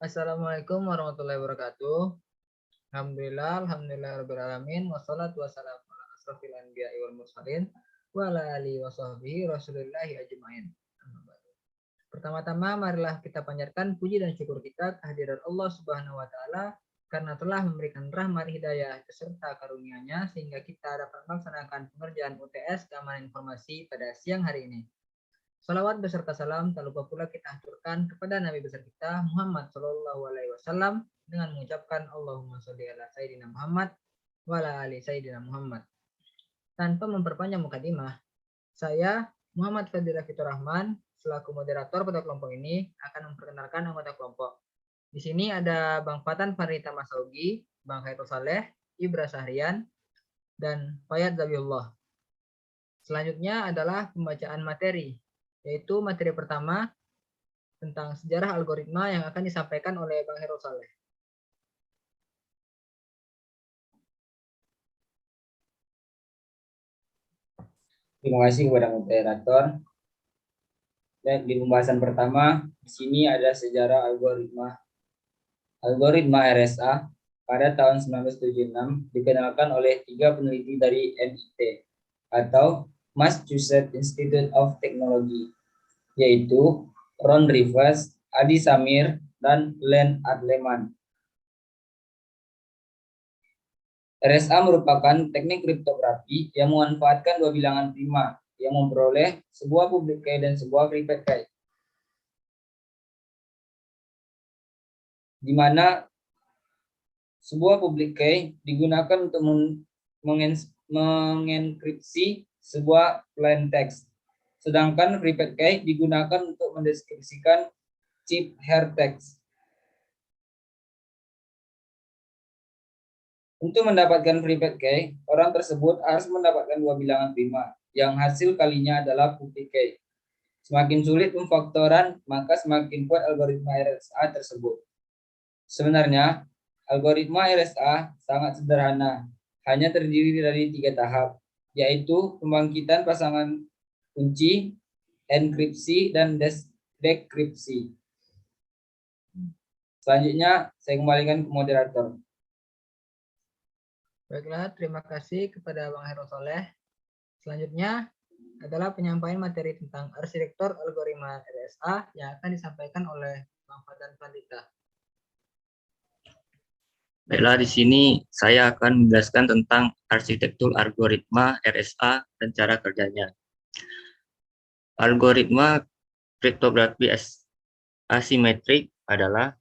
Assalamualaikum warahmatullahi wabarakatuh. Alhamdulillah alamin. Wassalatu wassalamu ala asrofil anbiya'i wal mursalin wa ala alihi wa sahbihi rasulillahi ajma'in. Pertama-tama marilah kita panjatkan puji dan syukur kita kehadirat Allah Subhanahu wa taala karena telah memberikan rahmat hidayah beserta karunia-Nya sehingga kita dapat melaksanakan pengerjaan UTS keamanan informasi pada siang hari ini. Salawat beserta salam tak lupa pula kita haturkan kepada Nabi besar kita Muhammad Shallallahu Alaihi Wasallam dengan mengucapkan Allahumma sholli ala Sayyidina Muhammad wa ala ali Sayyidina Muhammad. Tanpa memperpanjang mukadimah, saya Muhammad Fadila Fitur Rahman selaku moderator pada kelompok ini akan memperkenalkan anggota kelompok. Di sini ada Bang Fatan Farita Masaugi, Bang Khairul Saleh, Ibra Sahrian, dan Fayad Zabiullah. Selanjutnya adalah pembacaan materi, yaitu materi pertama tentang sejarah algoritma yang akan disampaikan oleh Bang Khairul Saleh. Terima kasih kepada moderator. Dan di pembahasan pertama, di sini ada sejarah algoritma. Algoritma RSA pada tahun 1976 dikenalkan oleh 3 peneliti dari MIT atau Massachusetts Institute of Technology, yaitu Ron Rivers, Adi Samir, dan Len Adleman. RSA merupakan teknik kriptografi yang memanfaatkan 2 bilangan prima yang memperoleh sebuah public key dan sebuah private key, di mana sebuah public key digunakan untuk mengenkripsi sebuah plain text, sedangkan private key digunakan untuk mendeskripsikan chip hairtext. Untuk mendapatkan private key, orang tersebut harus mendapatkan 2 bilangan prima, yang hasil kalinya adalah public key. Semakin sulit pemfaktoran, maka semakin kuat algoritma RSA tersebut. Sebenarnya, algoritma RSA sangat sederhana, hanya terdiri dari 3 tahap, yaitu pembangkitan pasangan kunci, enkripsi, dan dekripsi. Selanjutnya, saya kembalikan ke moderator. Baiklah, terima kasih kepada Bang Khairul Saleh. Selanjutnya adalah penyampaian materi tentang arsitektur algoritma RSA yang akan disampaikan oleh Bang Fatan Fadita. Baiklah, di sini saya akan menjelaskan tentang arsitektur algoritma RSA dan cara kerjanya. Algoritma kriptografi asimetrik adalah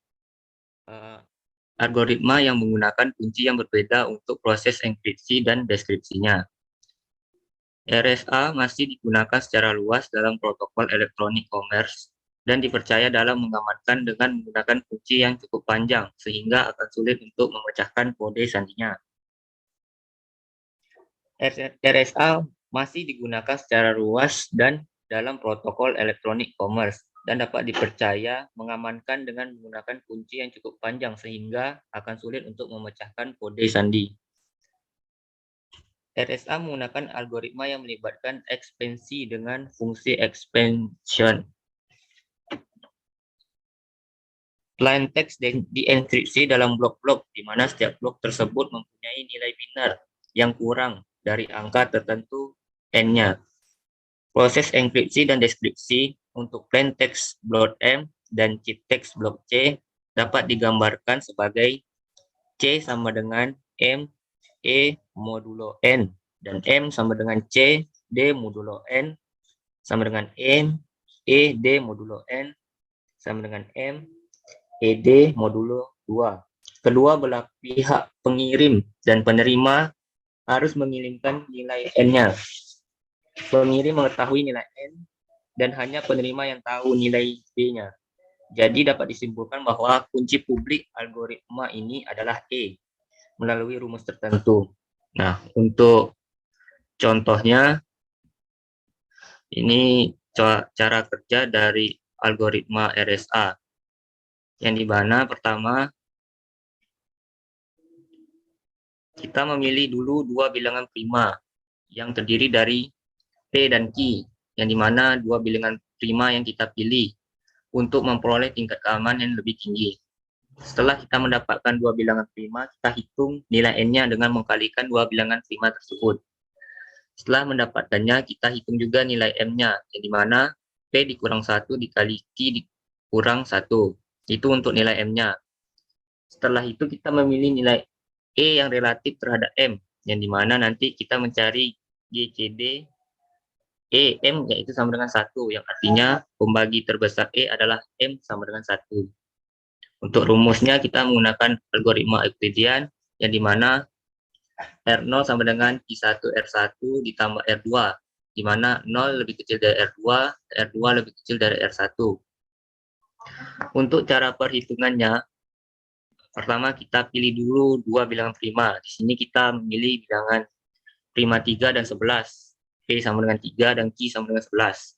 algoritma yang menggunakan kunci yang berbeda untuk proses enkripsi dan deskripsinya. RSA masih digunakan secara luas dalam protokol elektronik commerce dan dipercaya dalam mengamankan dengan menggunakan kunci yang cukup panjang sehingga akan sulit untuk memecahkan kode sandinya. RSA masih digunakan secara luas dan dalam protokol elektronik commerce dan dapat dipercaya mengamankan dengan menggunakan kunci yang cukup panjang sehingga akan sulit untuk memecahkan kode sandi. RSA menggunakan algoritma yang melibatkan ekspansi dengan fungsi expansion. Plain text dienkripsi dalam blok-blok, di mana setiap blok tersebut mempunyai nilai binar yang kurang dari angka tertentu n-nya. Proses enkripsi dan deskripsi untuk plain text blok M dan cheat text blok C dapat digambarkan sebagai C sama dengan M E modulo N dan M sama dengan C D modulo N sama dengan M E D modulo N sama dengan M E D modulo 2. Kedua belah pihak pengirim dan penerima harus mengirimkan nilai N-nya. Pengirim mengetahui nilai N dan hanya penerima yang tahu nilai D-nya. Jadi dapat disimpulkan bahwa kunci publik algoritma ini adalah E melalui rumus tertentu. Nah, untuk contohnya, ini cara kerja dari algoritma RSA. Yang di mana pertama, kita memilih dulu 2 bilangan prima yang terdiri dari P dan Q, yang di mana 2 bilangan prima yang kita pilih untuk memperoleh tingkat keamanan yang lebih tinggi. Setelah kita mendapatkan dua bilangan prima, kita hitung nilai n-nya dengan mengkalikan dua bilangan prima tersebut. Setelah mendapatkannya, kita hitung juga nilai m-nya, yang dimana p dikurang 1 dikali q dikurang 1. Itu untuk nilai m-nya. Setelah itu kita memilih nilai e yang relatif terhadap m, yang dimana nanti kita mencari GCD m yaitu sama dengan 1, yang artinya pembagi terbesar e adalah m sama dengan 1. Untuk rumusnya kita menggunakan algoritma Euclidean, yang dimana R0 sama dengan Q1 R1 ditambah R2, di mana 0 lebih kecil dari R2, R2 lebih kecil dari R1. Untuk cara perhitungannya, pertama kita pilih dulu dua bilangan prima. Di sini kita memilih bilangan prima 3 dan 11. P sama dengan 3 dan Q sama dengan 11.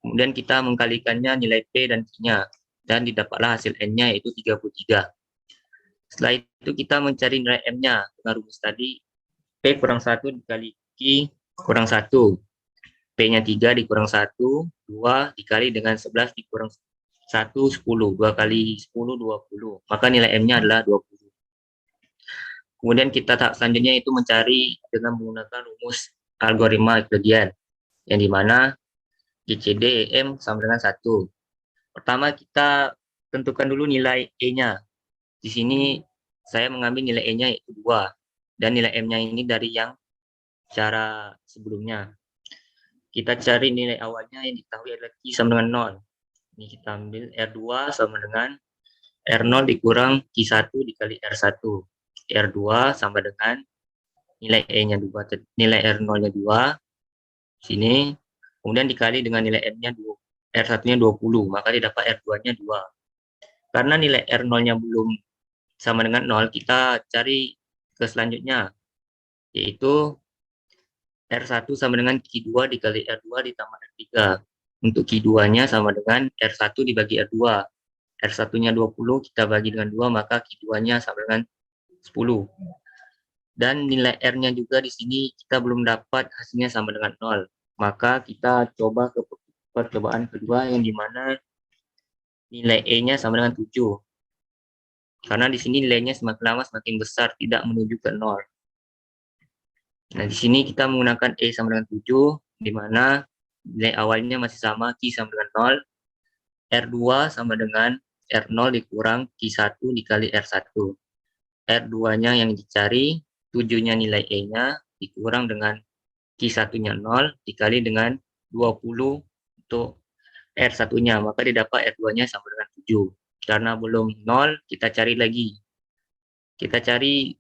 Kemudian kita mengkalikannya nilai P dan Q-nya, dan didapatlah hasil N-nya yaitu 33. Setelah itu kita mencari nilai M-nya dengan rumus tadi, P kurang 1 dikali Q kurang 1. P-nya 3 dikurang 1, 2 dikali dengan 11 dikurang 1, 10. 2 kali 10, 20. Maka nilai M-nya adalah 20. Kemudian kita tahap selanjutnya itu mencari dengan menggunakan rumus algoritma Euclidean, yang dimana GCD EM sama dengan 1. Pertama kita tentukan dulu nilai E-nya. Di sini saya mengambil nilai E-nya yaitu 2. Dan nilai M-nya ini dari yang cara sebelumnya. Kita cari nilai awalnya yang diketahui adalah Q sama dengan 0. Ini kita ambil R2 sama dengan R0 dikurang Q1 dikali R1. R2 sama dengan nilai E-nya 2, nilai R0-nya 2. Sini. Kemudian dikali dengan nilai M-nya 2. R1-nya 20, maka didapat R2-nya 2. Karena nilai R0-nya belum sama dengan 0, kita cari ke selanjutnya, yaitu R1 sama dengan Q2 dikali R2 ditambah R3. Untuk Q2-nya sama dengan R1 dibagi R2. R1-nya 20, kita bagi dengan 2, maka Q2-nya sama dengan 10. Dan nilai R-nya juga di sini kita belum dapat hasilnya sama dengan 0. Maka kita coba ke percobaan kedua, yang dimana nilai E-nya sama dengan 7. Karena di sini nilainya semakin lama semakin besar, tidak menuju ke 0. Nah, di sini kita menggunakan E sama dengan 7, di mana nilai awalnya masih sama, Q sama dengan 0. R2 sama dengan R0 dikurang Q1 dikali R1. R2-nya yang dicari, 7-nya nilai E-nya, dikurang dengan Q1-nya 0, dikali dengan 20 untuk R1-nya, maka didapat R2-nya sama dengan 7. Karena belum 0, kita cari lagi. Kita cari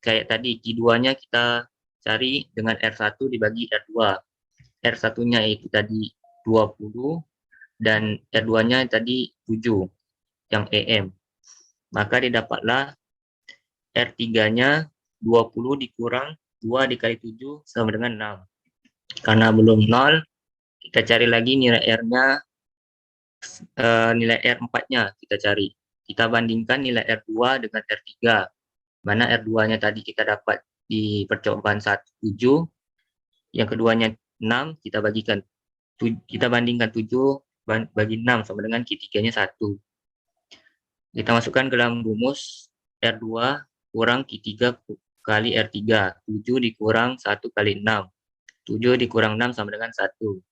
kayak tadi, Q2-nya kita cari dengan R1 dibagi R2. R1-nya itu tadi 20, dan R2-nya tadi 7, yang EM. Maka didapatlah R3-nya 20 dikurang 2 dikali 7 sama dengan 6. Karena belum 0, kita cari lagi nilai R-nya, nilai R4-nya kita cari. Kita bandingkan nilai R2 dengan R3. Mana R2-nya tadi kita dapat di percobaan 7, yang keduanya 6, kita bandingkan 7 bagi 6 sama dengan Q3-nya 1. Kita masukkan ke dalam rumus R2 kurang Q3 kali R3. 7 dikurang 1 kali 6. 7 dikurang 6 sama dengan 1.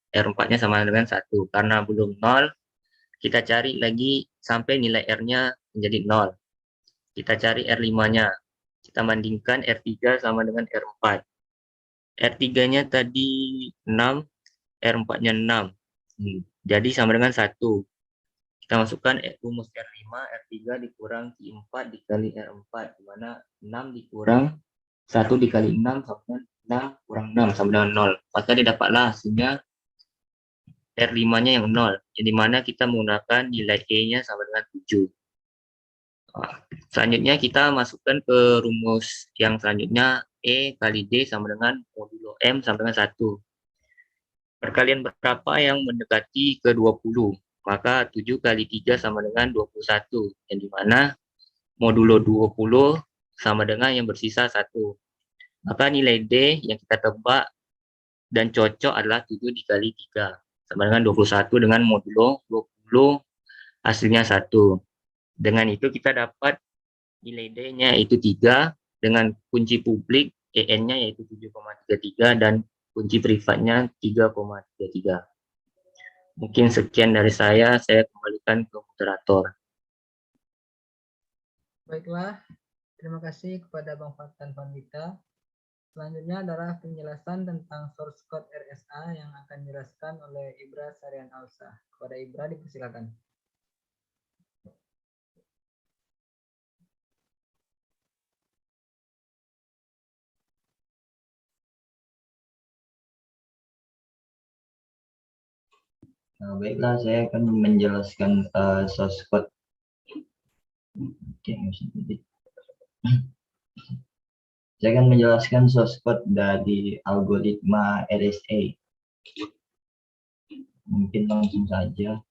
R4-nya sama dengan 1. Karena belum 0, kita cari lagi sampai nilai R-nya menjadi 0. Kita cari R5-nya. Kita bandingkan R3 sama dengan R4. R3-nya tadi 6, R4-nya 6. Jadi sama dengan 1. Kita masukkan rumus R5, R3 dikurang Q4 dikali R4, di mana 6 dikurang 1 dikali 6 sama dengan 6 kurang 6 sama dengan 0. Maka didapatlah hasilnya R5-nya yang 0, yang dimana kita menggunakan nilai E-nya sama dengan 7. Selanjutnya kita masukkan ke rumus yang selanjutnya, E kali D sama dengan modulo M sama dengan 1. Perkalian berapa yang mendekati ke 20? Maka 7 kali 3 sama dengan 21, yang dimana modulo 20 sama dengan yang bersisa 1. Maka nilai D yang kita tebak dan cocok adalah 7 dikali 3. Sama dengan 21 dengan modulo 20, hasilnya 1. Dengan itu kita dapat nilai D-nya yaitu 3 dengan kunci publik EN-nya yaitu 7,33 dan kunci privatnya 3,33. Mungkin sekian dari saya kembalikan ke moderator. Baiklah, terima kasih kepada Bang Fatan Pandita. Selanjutnya adalah penjelasan tentang source code RSA yang akan dijelaskan oleh Ibra Sarian Alsa. Kepada Ibra dipersilakan. Baiklah, saya akan menjelaskan source code. Saya akan menjelaskan source code dari algoritma RSA. Mungkin langsung saja.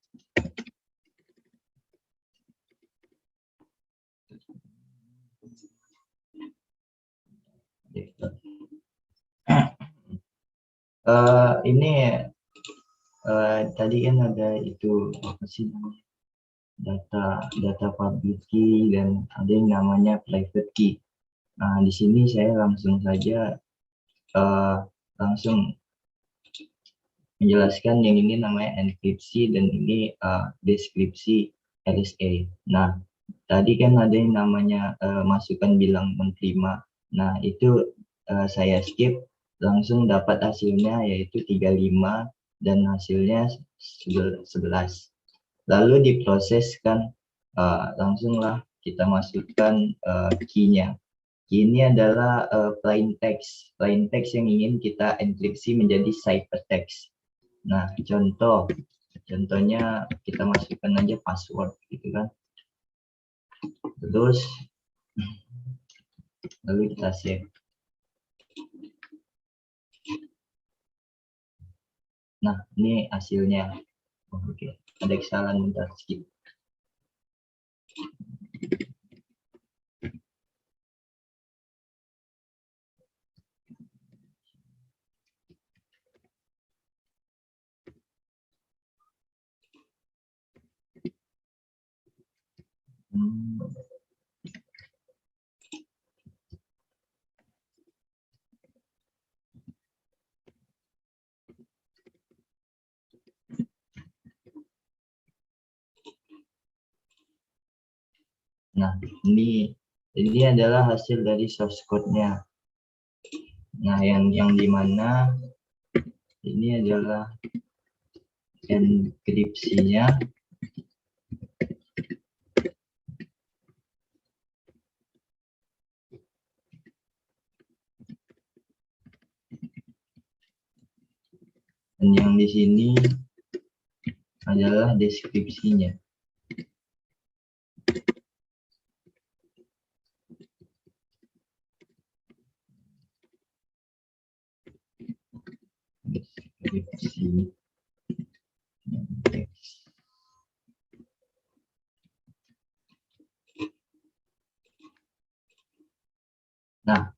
Ini tadi kan ada itu apa sih namanya, data public key dan ada yang namanya private key. Nah, di sini saya langsung saja langsung menjelaskan yang ini namanya enkripsi dan ini deskripsi RSA. Nah, tadi kan ada yang namanya masukkan bilang menerima. Nah, itu saya skip, langsung dapat hasilnya yaitu 35 dan hasilnya 11. Lalu diproseskan, langsunglah kita masukkan key-nya. Key ini adalah plain text yang ingin kita enkripsi menjadi ciphertext. Nah, contohnya kita masukkan aja password gitu kan. Terus lalu kita save. Nah, ini hasilnya. Oke, ada kesalahan, bentar skip. Nah, ini adalah hasil dari source code-nya. Nah, yang dimana ini adalah enkripsinya. Dan yang di sini adalah deskripsinya. Deskripsi. Nah,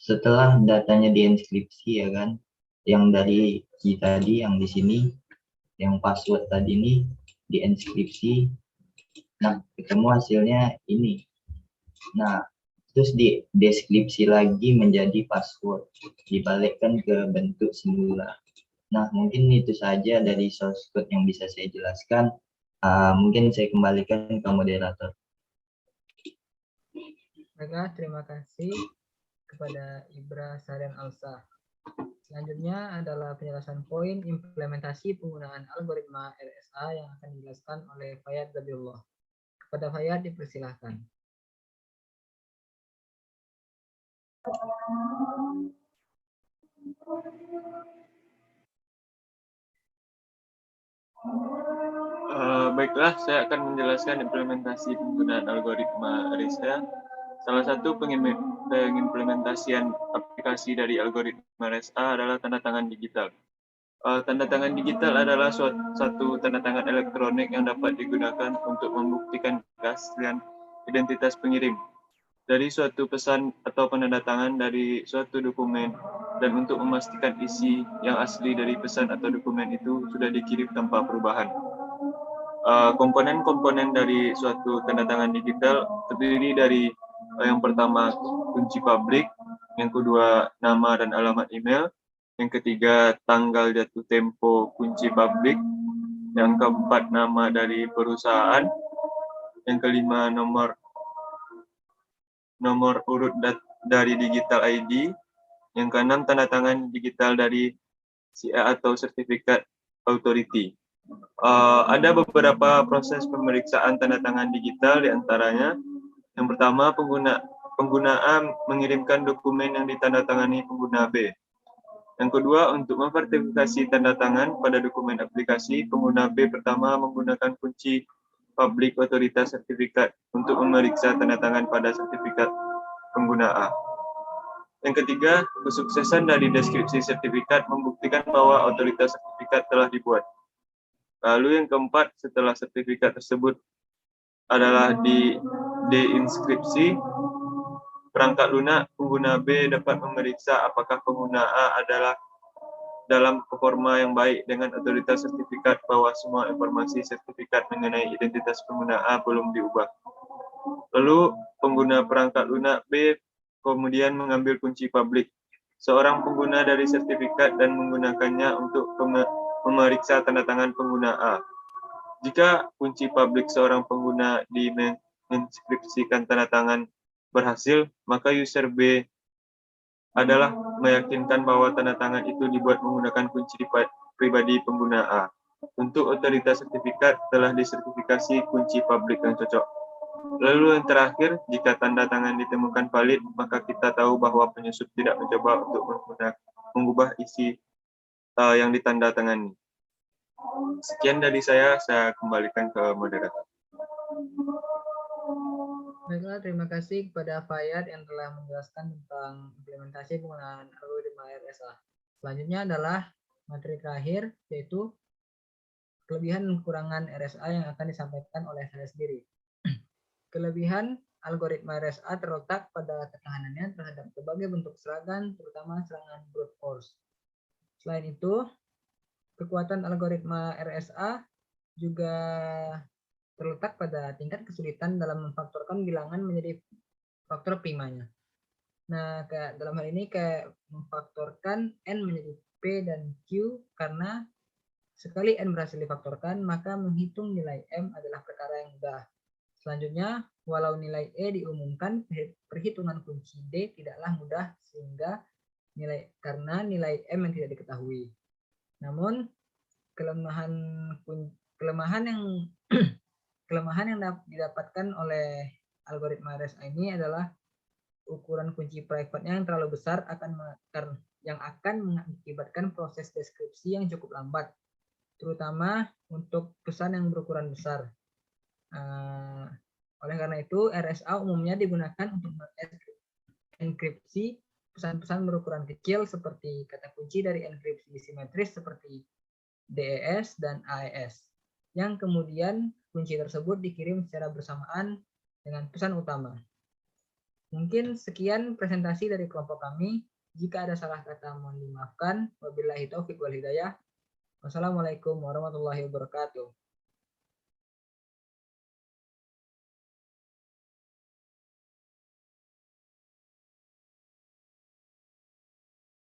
setelah datanya dienkripsi ya kan, yang dari key tadi yang di sini, yang password tadi ini dienkripsi. Nah, ketemu hasilnya ini. Nah, terus di deskripsi lagi menjadi password, dibalikkan ke bentuk semula. Nah, mungkin itu saja dari source code yang bisa saya jelaskan. Mungkin saya kembalikan ke moderator. Baiklah, terima kasih kepada Ibra Sarian Alsa. Selanjutnya adalah penjelasan poin implementasi penggunaan algoritma RSA yang akan dijelaskan oleh Fayad Zabiullah. Kepada Fayad dipersilahkan. Baiklah, saya akan menjelaskan implementasi penggunaan algoritma RSA. Salah satu pengimplementasian aplikasi dari algoritma RSA adalah tanda tangan digital. Tanda tangan digital adalah satu tanda tangan elektronik yang dapat digunakan untuk membuktikan keaslian identitas pengirim dari suatu pesan atau penandatangan dari suatu dokumen dan untuk memastikan isi yang asli dari pesan atau dokumen itu sudah dikirim tanpa perubahan. Komponen-komponen dari suatu tanda tangan digital terdiri dari yang pertama kunci publik, yang kedua nama dan alamat email, yang ketiga tanggal jatuh tempo kunci publik, yang keempat nama dari perusahaan, yang kelima nomor urut dari digital ID, yang keenam tanda tangan digital dari CA atau sertifikat authority. Ada beberapa proses pemeriksaan tanda tangan digital, diantaranya yang pertama pengguna A mengirimkan dokumen yang ditandatangani pengguna B. Yang kedua, untuk memverifikasi tanda tangan pada dokumen aplikasi, pengguna B pertama menggunakan kunci publik otoritas sertifikat untuk memeriksa tanda tangan pada sertifikat pengguna A. Yang ketiga, kesuksesan dari deskripsi sertifikat membuktikan bahwa otoritas sertifikat telah dibuat. Lalu yang keempat, setelah sertifikat tersebut adalah diinskripsi, perangkat lunak pengguna B dapat memeriksa apakah pengguna A adalah dalam performa yang baik dengan otoritas sertifikat bahwa semua informasi sertifikat mengenai identitas pengguna A belum diubah. Lalu pengguna perangkat lunak B kemudian mengambil kunci publik seorang pengguna dari sertifikat dan menggunakannya untuk memeriksa tanda tangan pengguna A. Jika kunci publik seorang pengguna diinskripsikan tanda tangan berhasil, maka user B adalah meyakinkan bahwa tanda tangan itu dibuat menggunakan kunci pribadi pengguna A. Untuk otoritas sertifikat telah disertifikasi kunci publik yang cocok. Lalu yang terakhir, jika tanda tangan ditemukan valid, maka kita tahu bahwa penyusup tidak mencoba untuk mengubah isi yang ditandatangani. Sekian dari saya kembalikan ke moderator. Baiklah, terima kasih kepada Fayad yang telah menjelaskan tentang implementasi penggunaan algoritma RSA. Selanjutnya adalah materi terakhir, yaitu kelebihan dan kekurangan RSA yang akan disampaikan oleh saya sendiri. Kelebihan algoritma RSA terletak pada ketahanannya terhadap berbagai bentuk serangan, terutama serangan brute force. Selain itu, kekuatan algoritma RSA juga terletak pada tingkat kesulitan dalam memfaktorkan bilangan menjadi faktor primanya. Nah, dalam hal ini kayak memfaktorkan N menjadi P dan Q, karena sekali N berhasil difaktorkan, maka menghitung nilai M adalah perkara yang mudah. Selanjutnya, walau nilai E diumumkan, perhitungan kunci D tidaklah mudah karena nilai M yang tidak diketahui. Namun, kelemahan yang didapatkan oleh algoritma RSA ini adalah ukuran kunci private-nya yang terlalu besar yang akan mengakibatkan proses deskripsi yang cukup lambat, terutama untuk pesan yang berukuran besar. Oleh karena itu, RSA umumnya digunakan untuk mengenkripsi pesan-pesan berukuran kecil seperti kata kunci dari enkripsi simetris seperti DES dan AES, yang kemudian kunci tersebut dikirim secara bersamaan dengan pesan utama. Mungkin sekian presentasi dari kelompok kami. Jika ada salah kata mohon dimaafkan. Wabillahi taufiq wal hidayah. Wassalamualaikum warahmatullahi wabarakatuh.